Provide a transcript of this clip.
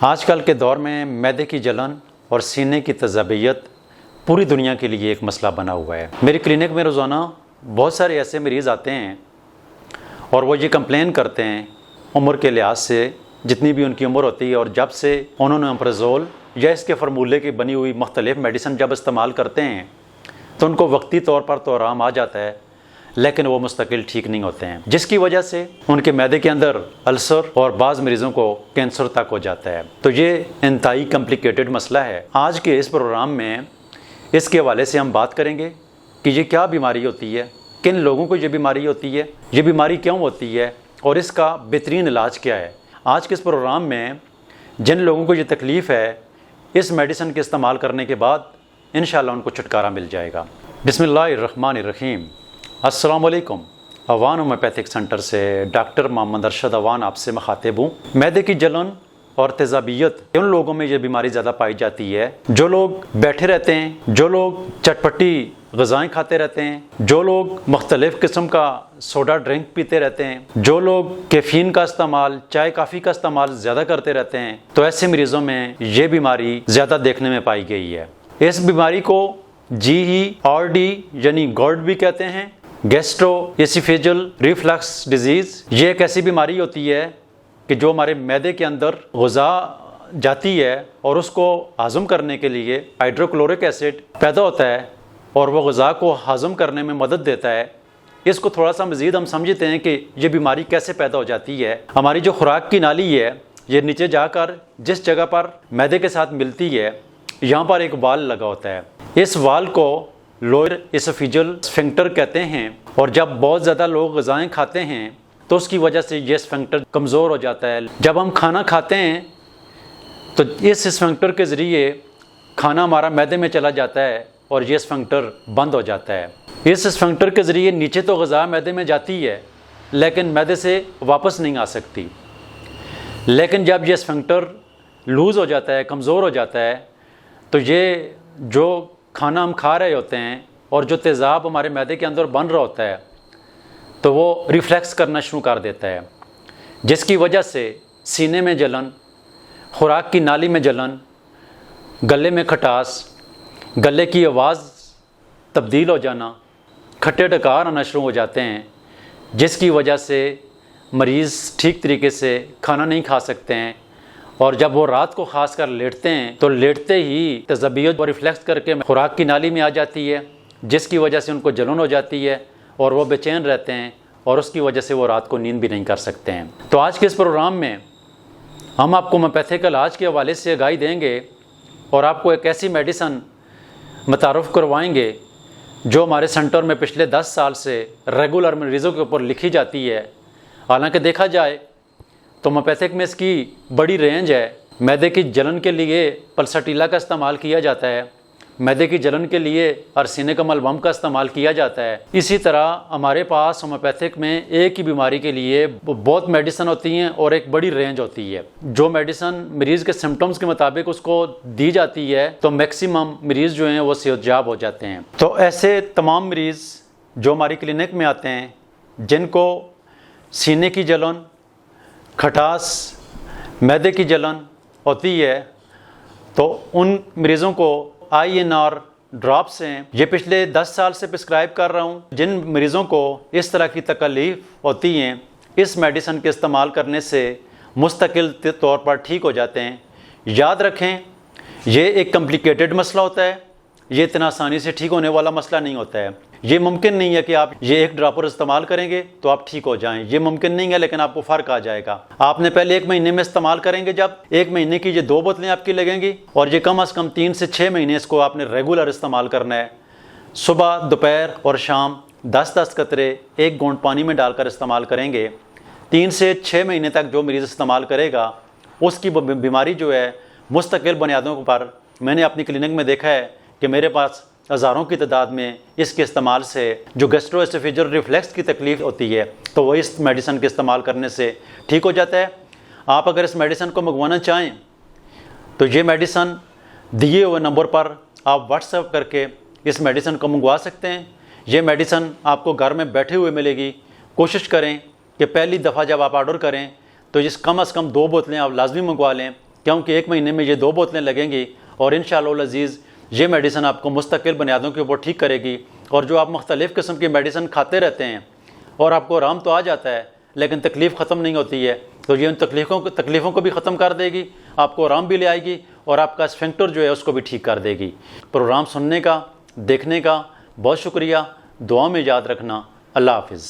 آج کل کے دور میں معدے کی جلن اور سینے کی تذابیت پوری دنیا کے لیے ایک مسئلہ بنا ہوا ہے۔ میری کلینک میں روزانہ بہت سارے ایسے مریض آتے ہیں اور وہ یہ کمپلین کرتے ہیں عمر کے لحاظ سے، جتنی بھی ان کی عمر ہوتی ہے، اور جب سے انہوں نے امپرازول یا اس کے فارمولے کی بنی ہوئی مختلف میڈیسن جب استعمال کرتے ہیں تو ان کو وقتی طور پر تو آرام آ جاتا ہے، لیکن وہ مستقل ٹھیک نہیں ہوتے ہیں، جس کی وجہ سے ان کے معدے کے اندر السر اور بعض مریضوں کو کینسر تک ہو جاتا ہے۔ تو یہ انتہائی کمپلیکیٹڈ مسئلہ ہے۔ آج کے اس پروگرام میں اس کے حوالے سے ہم بات کریں گے کہ یہ کیا بیماری ہوتی ہے، کن لوگوں کو یہ بیماری ہوتی ہے، یہ بیماری کیوں ہوتی ہے، اور اس کا بہترین علاج کیا ہے۔ آج کے اس پروگرام میں جن لوگوں کو یہ تکلیف ہے، اس میڈیسن کے استعمال کرنے کے بعد انشاءاللہ ان کو چھٹکارا مل جائے گا۔ بسم اللہ الرحمن الرحیم۔ السلام علیکم۔ اوان ہومیوپیتھک سینٹر سے ڈاکٹر محمد ارشد اوان آپ سے مخاطب ہوں۔ معدے کی جلن اور تیزابیت ان لوگوں میں یہ بیماری زیادہ پائی جاتی ہے جو لوگ بیٹھے رہتے ہیں، جو لوگ چٹپٹی غذائیں کھاتے رہتے ہیں، جو لوگ مختلف قسم کا سوڈا ڈرنک پیتے رہتے ہیں، جو لوگ کیفین کا استعمال، چائے کافی کا استعمال زیادہ کرتے رہتے ہیں، تو ایسے مریضوں میں یہ بیماری زیادہ دیکھنے میں پائی گئی ہے۔ اس بیماری کو GERD یعنی گرڈ بھی کہتے ہیں، گیسٹرو اسوفیجل ریفلکس ڈیزیز۔ یہ ایک ایسی بیماری ہوتی ہے کہ جو ہمارے معدے کے اندر غذا جاتی ہے اور اس کو ہضم کرنے کے لیے ہائیڈروکلورک ایسڈ پیدا ہوتا ہے اور وہ غذا کو ہضم کرنے میں مدد دیتا ہے۔ اس کو تھوڑا سا مزید ہم سمجھتے ہیں کہ یہ بیماری کیسے پیدا ہو جاتی ہے۔ ہماری جو خوراک کی نالی ہے، یہ نیچے جا کر جس جگہ پر معدے کے ساتھ ملتی ہے، یہاں پر ایک وال لگا ہوتا ہے۔ اس وال کو لوئر اسوفیجل اسفنکٹر کہتے ہیں، اور جب بہت زیادہ لوگ غذائیں کھاتے ہیں تو اس کی وجہ سے یہ اسفنکٹر کمزور ہو جاتا ہے۔ جب ہم کھانا کھاتے ہیں تو اس اسفنکٹر کے ذریعے کھانا ہمارا معدے میں چلا جاتا ہے اور یہ اسفنکٹر بند ہو جاتا ہے۔ اس اسفنکٹر کے ذریعے نیچے تو غذا معدے میں جاتی ہے لیکن معدے سے واپس نہیں آ سکتی، لیکن جب یہ اسفنکٹر لوز ہو جاتا ہے، کمزور ہو جاتا ہے، تو یہ جو کھانا ہم کھا رہے ہوتے ہیں اور جو تیزاب ہمارے معدے کے اندر بن رہا ہوتا ہے تو وہ ریفلیکس کرنا شروع کر دیتا ہے، جس کی وجہ سے سینے میں جلن، خوراک کی نالی میں جلن، گلے میں کھٹاس، گلے کی آواز تبدیل ہو جانا، کھٹے ڈکار آنا شروع ہو جاتے ہیں، جس کی وجہ سے مریض ٹھیک طریقے سے کھانا نہیں کھا سکتے ہیں، اور جب وہ رات کو خاص کر لیٹتے ہیں تو لیٹتے ہی تذابیت وہ ریفلیکس کر کے خوراک کی نالی میں آ جاتی ہے، جس کی وجہ سے ان کو جلن ہو جاتی ہے اور وہ بے چین رہتے ہیں، اور اس کی وجہ سے وہ رات کو نیند بھی نہیں کر سکتے ہیں۔ تو آج کے اس پروگرام میں ہم آپ کو ہومیوپیتھک علاج کے حوالے سے آگاہی دیں گے اور آپ کو ایک ایسی میڈیسن متعارف کروائیں گے جو ہمارے سینٹر میں پچھلے 10 سال سے ریگولر مریضوں کے اوپر لکھی جاتی ہے۔ حالانکہ دیکھا جائے تو ہومیوپیتھک میں اس کی بڑی رینج ہے۔ معدے کی جلن کے لیے پلساٹیلا کا استعمال کیا جاتا ہے، معدے کی جلن کے لیے ارسینیکم البم کا استعمال کیا جاتا ہے۔ اسی طرح ہمارے پاس ہومیوپیتھک میں ایک ہی بیماری کے لیے بہت میڈیسن ہوتی ہیں اور ایک بڑی رینج ہوتی ہے۔ جو میڈیسن مریض کے سمٹمز کے مطابق اس کو دی جاتی ہے تو میکسیمم مریض جو ہیں وہ صحت یاب ہو جاتے ہیں۔ تو ایسے تمام مریض جو ہماری کلینک میں آتے ہیں جن کو سینے کی جلن، کھٹاس، معدے کی جلن ہوتی ہے، تو ان مریضوں کو INR ڈراپس ہیں، یہ پچھلے 10 سال سے پرسکرائب کر رہا ہوں۔ جن مریضوں کو اس طرح کی تکلیف ہوتی ہیں، اس میڈیسن کے استعمال کرنے سے مستقل طور پر ٹھیک ہو جاتے ہیں۔ یاد رکھیں، یہ ایک کمپلیکیٹڈ مسئلہ ہوتا ہے، یہ اتنا آسانی سے ٹھیک ہونے والا مسئلہ نہیں ہوتا ہے۔ یہ ممکن نہیں ہے کہ آپ یہ ایک ڈراپر استعمال کریں گے تو آپ ٹھیک ہو جائیں، یہ ممکن نہیں ہے، لیکن آپ کو فرق آ جائے گا۔ آپ نے پہلے 1 مہینے میں استعمال کریں گے، جب 1 مہینے کی یہ 2 بوتلیں آپ کی لگیں گی، اور یہ کم از کم 3 سے 6 مہینے اس کو آپ نے ریگولر استعمال کرنا ہے۔ صبح، دوپہر اور شام 10-10 قطرے 1 گھونٹ پانی میں ڈال کر استعمال کریں گے۔ 3 سے 6 مہینے تک جو مریض استعمال کرے گا اس کی بیماری جو ہے مستقل بنیادوں پر، میں نے اپنی کلینک میں دیکھا ہے کہ میرے پاس ہزاروں کی تعداد میں اس کے استعمال سے جو گیسٹرو اسوفیجل ریفلیکس کی تکلیف ہوتی ہے تو وہ اس میڈیسن کے استعمال کرنے سے ٹھیک ہو جاتا ہے۔ آپ اگر اس میڈیسن کو منگوانا چاہیں تو یہ میڈیسن دیے ہوئے نمبر پر آپ واٹس ایپ کر کے اس میڈیسن کو منگوا سکتے ہیں۔ یہ میڈیسن آپ کو گھر میں بیٹھے ہوئے ملے گی۔ کوشش کریں کہ پہلی دفعہ جب آپ آرڈر کریں تو اس کم از کم 2 بوتلیں آپ لازمی منگوا لیں، کیونکہ 1 مہینے میں یہ 2 بوتلیں لگیں گی اور انشاءاللہ العزیز یہ میڈیسن آپ کو مستقل بنیادوں کے اوپر ٹھیک کرے گی. اور جو آپ مختلف قسم کی میڈیسن کھاتے رہتے ہیں اور آپ کو آرام تو آ جاتا ہے لیکن تکلیف ختم نہیں ہوتی ہے، تو یہ ان تکلیفوں کو بھی ختم کر دے گی، آپ کو آرام بھی لے آئے گی اور آپ کا اسفنکٹر جو ہے اس کو بھی ٹھیک کر دے گی. پروگرام سننے کا، دیکھنے کا بہت شکریہ. دعا میں یاد رکھنا. اللہ حافظ.